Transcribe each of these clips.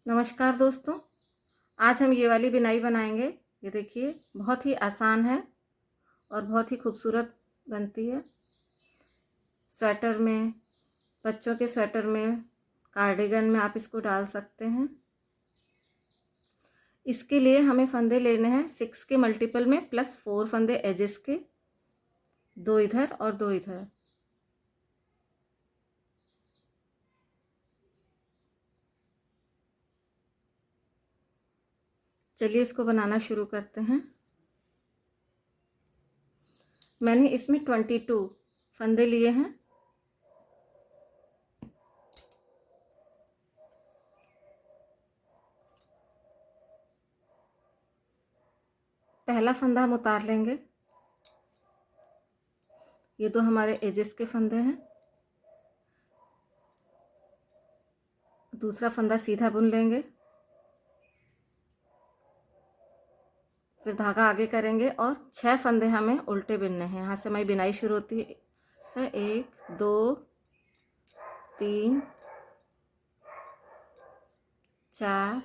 नमस्कार दोस्तों, आज हम ये वाली बिनाई बनाएंगे। ये देखिए, बहुत ही आसान है और बहुत ही खूबसूरत बनती है। स्वेटर में, बच्चों के स्वेटर में, कार्डिगन में आप इसको डाल सकते हैं। इसके लिए हमें फंदे लेने हैं 6 के मल्टीपल में प्लस 4 फंदे एजेस के, 2 इधर और 2 इधर। चलिए इसको बनाना शुरू करते हैं। मैंने इसमें 22 फंदे लिए हैं। पहला फंदा हम उतार लेंगे। ये दो हमारे एजेस के फंदे हैं। दूसरा फंदा सीधा बुन लेंगे, फिर धागा आगे करेंगे और 6 फंदे हमें उल्टे बुनने हैं। यहाँ से हमारी बिनाई शुरू होती है। 1 2 3 4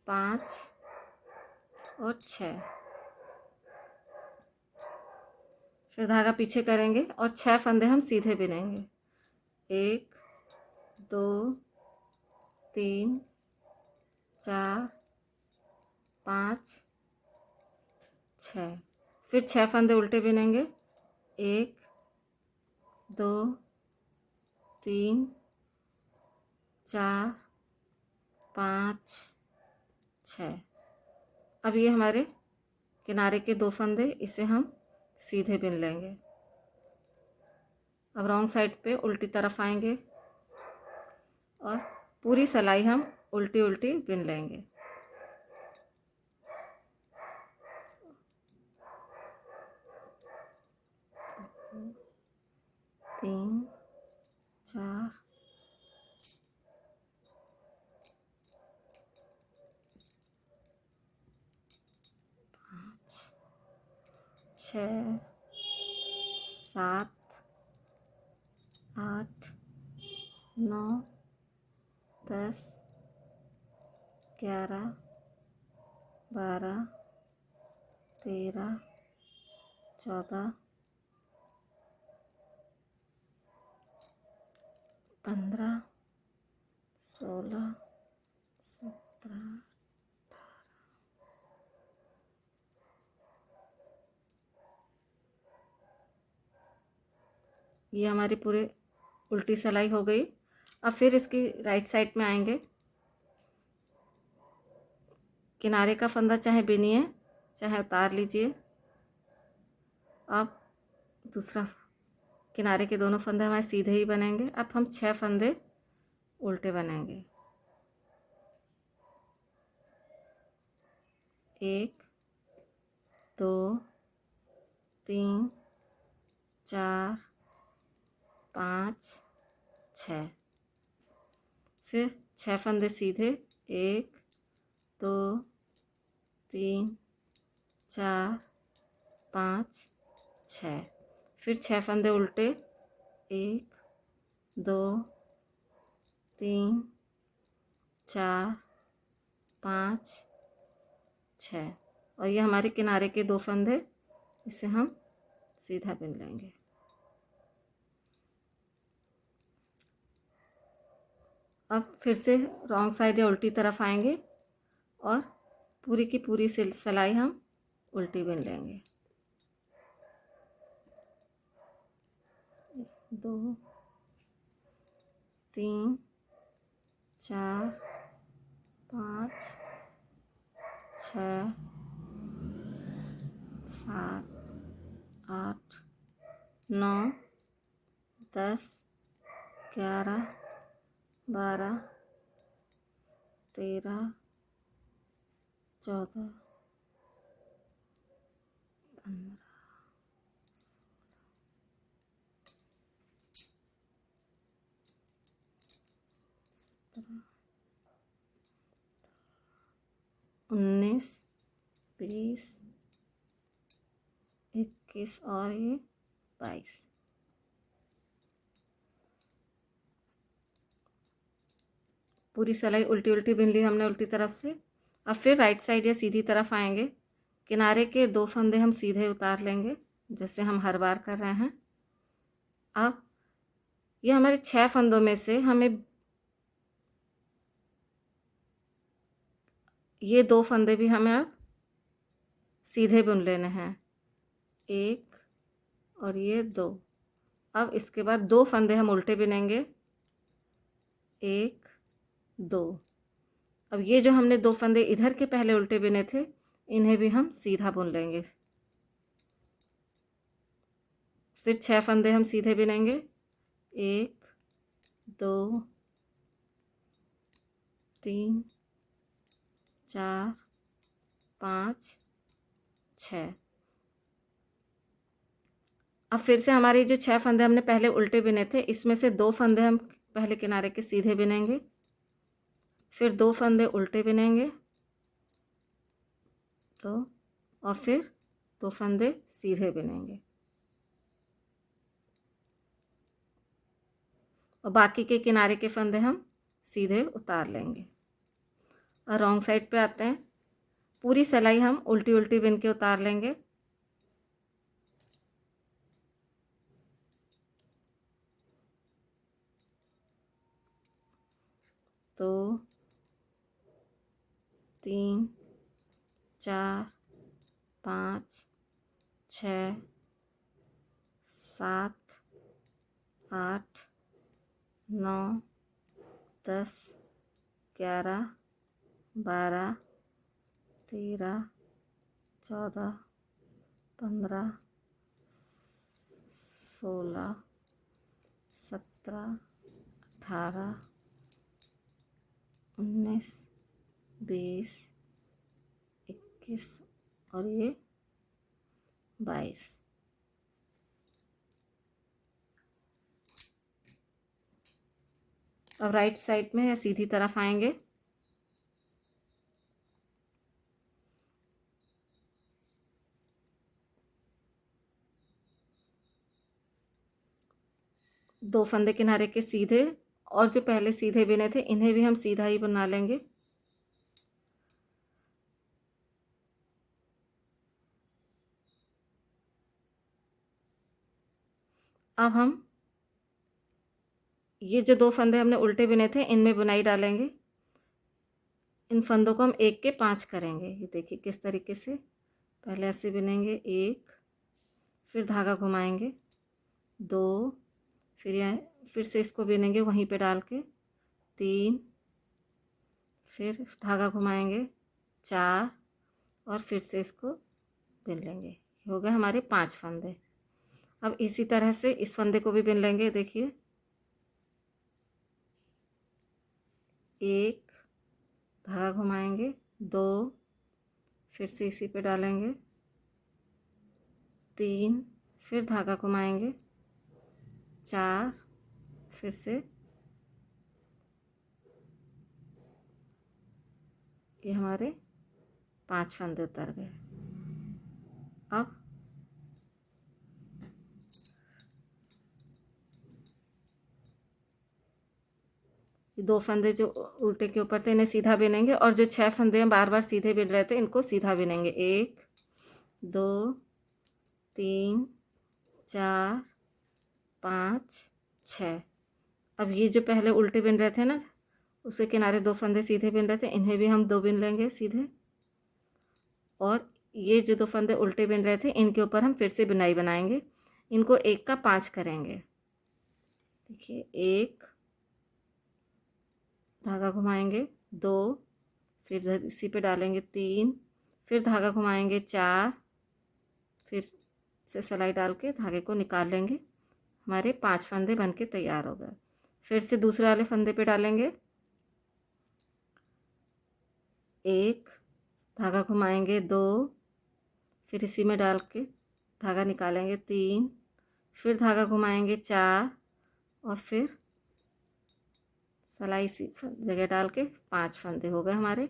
5 और 6। फिर धागा पीछे करेंगे और 6 फंदे हम सीधे बुनेंगे। 1 2 3 4 5 6। फिर 6 फंदे उल्टे बुनेंगे। 1 2 3 4 5 6। अब ये हमारे किनारे के 2 फंदे, इसे हम सीधे बुन लेंगे। अब रॉन्ग साइड पे उल्टी तरफ आएंगे और पूरी सिलाई हम उल्टी उल्टी बुन लेंगे। तीन 4 5 6 7 8 9 10 11 12 13 14 15 16 17। ये हमारी पूरे उल्टी सिलाई हो गई। अब फिर इसकी राइट साइड में आएंगे। किनारे का फंदा चाहे बिनिए चाहे उतार लीजिए। अब दूसरा किनारे के दोनों फंदे हमारे सीधे ही बनेंगे। अब हम 6 फंदे उल्टे बनेंगे। 1 2 3 4 5 6। फिर 6 फंदे सीधे। 1 2 3 4 5 6। फिर 6 फंदे उल्टे। 1 2 3 4 5 6। और ये हमारे किनारे के 2 फंदे, इसे हम सीधा बुन लेंगे। अब फिर से रॉन्ग साइड या उल्टी तरफ आएंगे और पूरी की पूरी सिलाई हम उल्टी बुन लेंगे। 2 3 4 5 6 7 8 9 10 11 12 13 14 15 19 20 21 और ये 22। पूरी सिलाई उल्टी उल्टी बिन ली हमने उल्टी तरफ से। अब फिर राइट साइड या सीधी तरफ आएंगे, किनारे के 2 फंदे हम सीधे उतार लेंगे जैसे हम हर बार कर रहे हैं। अब ये हमारे 6 फंदों में से हमें ये 2 फंदे भी हमें अब सीधे बुन लेने हैं, 1 और ये 2। अब इसके बाद 2 फंदे हम उल्टे बिनेंगे, 1 2। अब ये जो हमने 2 फंदे इधर के पहले उल्टे बिने थे, इन्हें भी हम सीधा बुन लेंगे। फिर 6 फंदे हम सीधे बिनेंगे, 1 2 3 4 5 6। अब फिर से हमारे जो 6 फंदे हमने पहले उल्टे बिने थे, इसमें से 2 फंदे हम पहले किनारे के सीधे बिनेंगे, फिर 2 फंदे उल्टे बिनेंगे तो, और फिर 2 फंदे सीधे बिनेंगे और बाकी के किनारे के फंदे हम सीधे उतार लेंगे। और रॉन्ग साइड पे आते हैं, पूरी सिलाई हम उल्टी उल्टी बिन के उतार लेंगे। तो 3 4 5 6 7 8 9 10 11 12 13 14 15 16 17 18 19 20 21 और ये 22। अब राइट साइड में या सीधी तरफ आएंगे, दो फंदे किनारे के सीधे और जो पहले सीधे बिने थे इन्हें भी हम सीधा ही बना लेंगे। अब हम ये जो 2 फंदे हमने उल्टे बिने थे इनमें बुनाई डालेंगे। इन फंदों को हम 1 के 5 करेंगे। ये देखिए किस तरीके से, पहले ऐसे बिनेंगे 1, फिर धागा घुमाएंगे 2, फिर से इसको बिनेंगे वहीं पे डाल के 3, फिर धागा घुमाएंगे 4 और फिर से इसको बिन लेंगे। हो गए हमारे 5 फंदे। अब इसी तरह से इस फंदे को भी बिन लेंगे। देखिए 1, धागा घुमाएंगे 2, फिर से इसी पे डालेंगे 3, फिर धागा घुमाएंगे 4, फिर से ये हमारे 5 फंदे उतर गए। अब ये 2 फंदे जो उल्टे के ऊपर थे इन्हें सीधा बिनेंगे और जो 6 फंदे हम बार बार सीधे बिन रहे थे इनको सीधा बिनेंगे। 1 2 3 4 5 6। अब ये जो पहले उल्टे बिन रहे थे ना, उसके किनारे 2 फंदे सीधे बिन रहे थे, इन्हें भी हम 2 बिन लेंगे सीधे। और ये जो 2 फंदे उल्टे बिन रहे थे इनके ऊपर हम फिर से बुनाई बनाएंगे। इनको 1 का 5 करेंगे। देखिए 1, धागा घुमाएंगे 2, फिर इसी पे डालेंगे 3, फिर धागा घुमाएंगे 4, फिर से सिलाई डाल के धागे को निकाल लेंगे। हमारे 5 फंदे बन के तैयार हो गए। फिर से दूसरे वाले फंदे पे डालेंगे 1, धागा घुमाएंगे 2, फिर इसी में डाल के धागा निकालेंगे 3, फिर धागा घुमाएंगे 4 और फिर सिलाई इसी जगह डाल के 5 फंदे हो गए हमारे।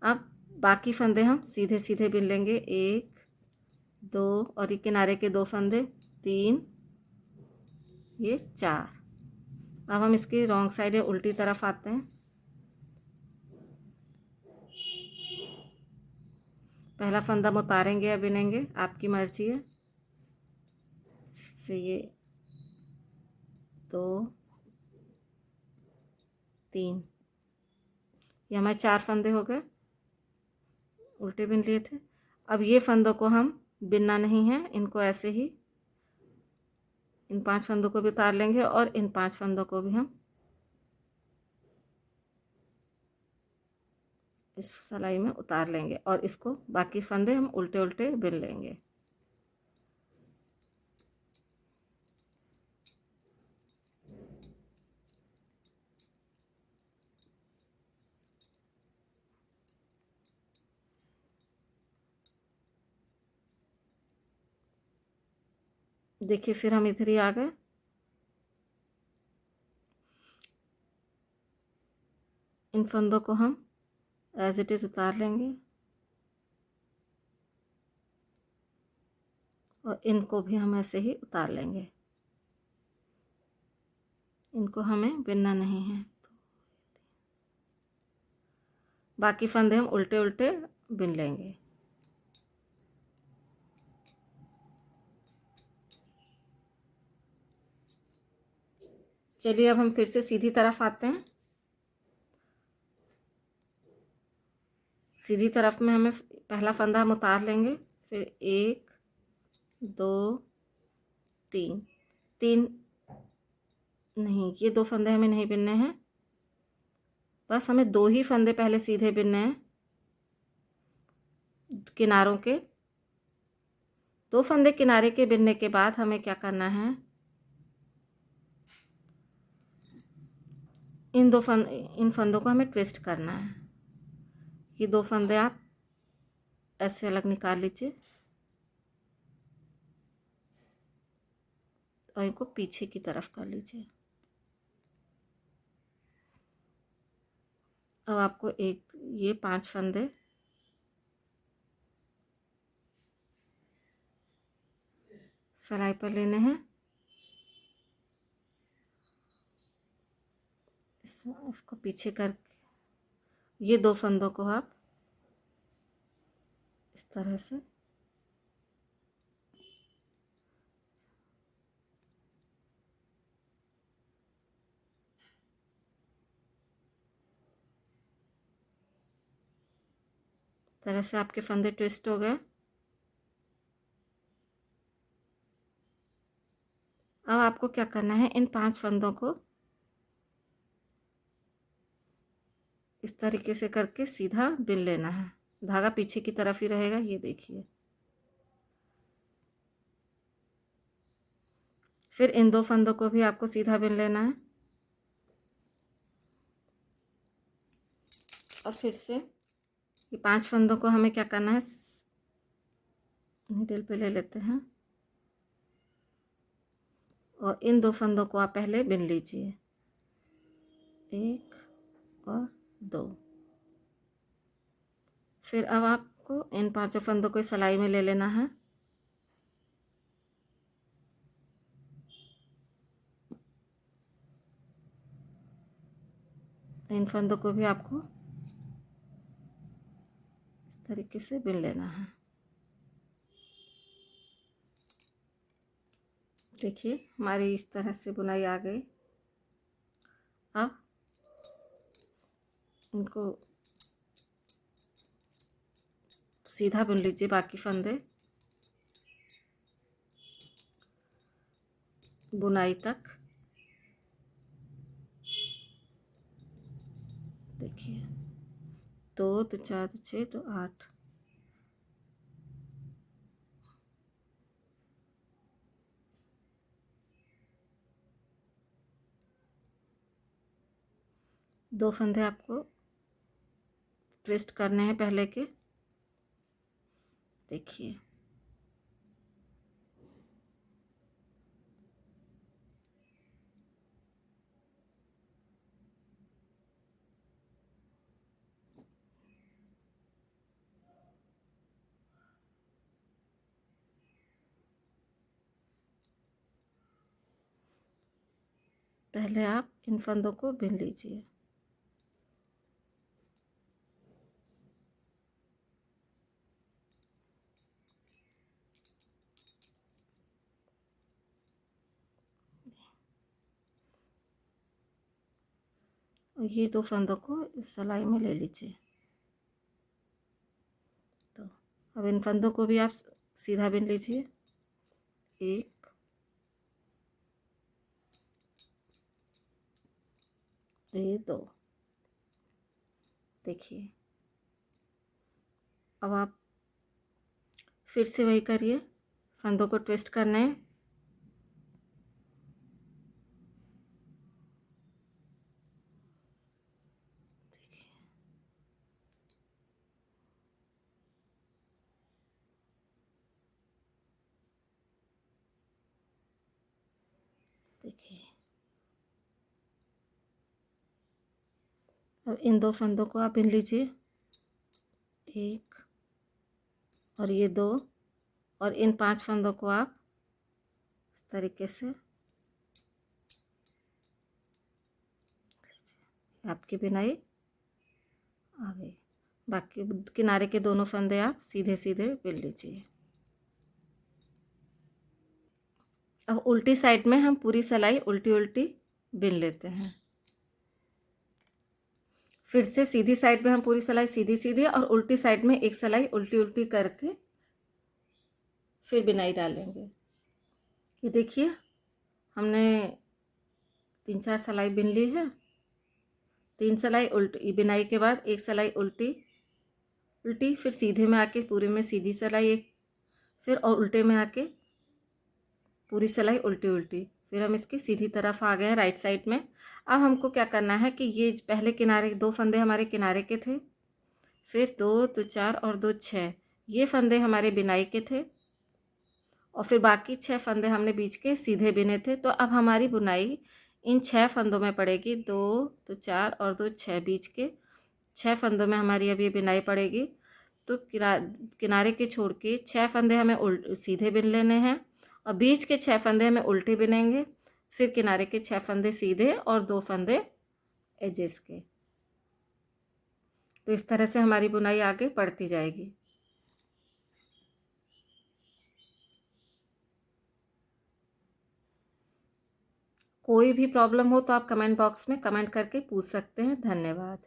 अब बाकी फंदे हम सीधे सीधे बिन लेंगे 1 2 और ये किनारे के 2 फंदे 3, ये 4। अब हम इसकी रॉन्ग साइड या उल्टी तरफ आते हैं। पहला फंदा हम उतारेंगे या बिनेंगे, आपकी मर्जी है। फिर ये 2 3, ये हमारे 4 फंदे हो गए, उल्टे बिन लिए थे। अब ये फंदों को हम बिनना नहीं है, इनको ऐसे ही इन 5 फंदों को भी उतार लेंगे और इन 5 फंदों को भी हम इस सिलाई में उतार लेंगे और इसको बाकी फंदे हम उल्टे उल्टे बिन लेंगे। देखिए फिर हम इधर ही आ गए। इन फंदों को हम एज इट इज़ उतार लेंगे और इनको भी हम ऐसे ही उतार लेंगे, इनको हमें बिनना नहीं है। बाकी फंदे हम उल्टे उल्टे बिन लेंगे। चलिए अब हम फिर से सीधी तरफ आते हैं। सीधी तरफ में हमें पहला फंदा हम उतार लेंगे, फिर 1 2 3 3 नहीं, ये 2 फंदे हमें नहीं बिनने हैं, बस हमें 2 ही फंदे पहले सीधे बिनने हैं। किनारों के 2 फंदे किनारे के बिनने के बाद हमें क्या करना है, इन फंदों को हमें ट्विस्ट करना है। ये 2 फंदे आप ऐसे अलग निकाल लीजिए और इनको पीछे की तरफ कर लीजिए। अब आपको ये 5 फंदे सिलाई पर लेने हैं। इसको पीछे करके ये 2 फंदों को आप इस तरह से आपके फंदे ट्विस्ट हो गए। अब आपको क्या करना है, इन 5 फंदों को इस तरीके से करके सीधा बिन लेना है। धागा पीछे की तरफ ही रहेगा, ये देखिए। फिर इन 2 फंदों को भी आपको सीधा बिन लेना है और फिर से ये 5 फंदों को हमें क्या करना है, नीडल पे ले लेते हैं और इन 2 फंदों को आप पहले बिन लीजिए, 1 और 2। फिर अब आपको इन 5 फंदों को सिलाई में ले लेना है। इन फंदों को भी आपको इस तरीके से बिन लेना है। देखिए हमारी इस तरह से बुनाई आ गई। अब इनको सीधा बुन लीजिए, बाकी फंदे बुनाई तक। देखिए 2 तो 4 तो 6 तो 8। दो फंदे आपको ट्विस्ट करने हैं पहले के। देखिए पहले आप इन फंदों को बिन लीजिए। और ये 2 फंदों को इस सिलाई में ले लीजिए। तो अब इन फंदों को भी आप सीधा बिन लीजिए। 1 ये 2। देखिए अब आप फिर से वही करिए, फंदों को ट्विस्ट करना है। देखिए अब इन 2 फंदों को आप बिन लीजिए। 1 और ये 2, और इन 5 फंदों को आप इस तरीके से, आपकी बिनाई आ गई। बाकी किनारे के दोनों फंदे आप सीधे सीधे बिन लीजिए। अब उल्टी साइड में हम पूरी सिलाई उल्टी उल्टी बिन लेते हैं। फिर से सीधी साइड में हम पूरी सिलाई सीधी सीधी और उल्टी साइड में एक सिलाई उल्टी उल्टी करके फिर बिनाई डालेंगे। ये देखिए हमने 3-4 सिलाई बिन ली है। 3 सिलाई उल्टी बिनाई के बाद एक सिलाई उल्टी उल्टी, फिर सीधे में आके पूरे में सीधी सिलाई एक, फिर और उल्टे में आके पूरी सिलाई उल्टी उल्टी, फिर हम इसकी सीधी तरफ आ गए हैं राइट साइड में। अब हमको क्या करना है कि ये पहले किनारे 2 फंदे हमारे किनारे के थे, फिर 2 तो 4 और 2 6, ये फंदे हमारे बिनाई के थे, और फिर बाकी 6 फंदे हमने बीच के सीधे बिने थे। तो अब हमारी बुनाई इन 6 फंदों में पड़ेगी। 2 तो 4 और 2 6, बीच के 6 फंदों में हमारी अब ये बिनाई पड़ेगी। तो किनारे के छोड़ के 6 फंदे हमें सीधे बिन लेने हैं, और बीच के 6 फंदे हमें उल्टे बिनेंगे, फिर किनारे के 6 फंदे सीधे और 2 फंदे एजेस के। तो इस तरह से हमारी बुनाई आगे बढ़ती जाएगी। कोई भी प्रॉब्लम हो तो आप कमेंट बॉक्स में कमेंट करके पूछ सकते हैं। धन्यवाद।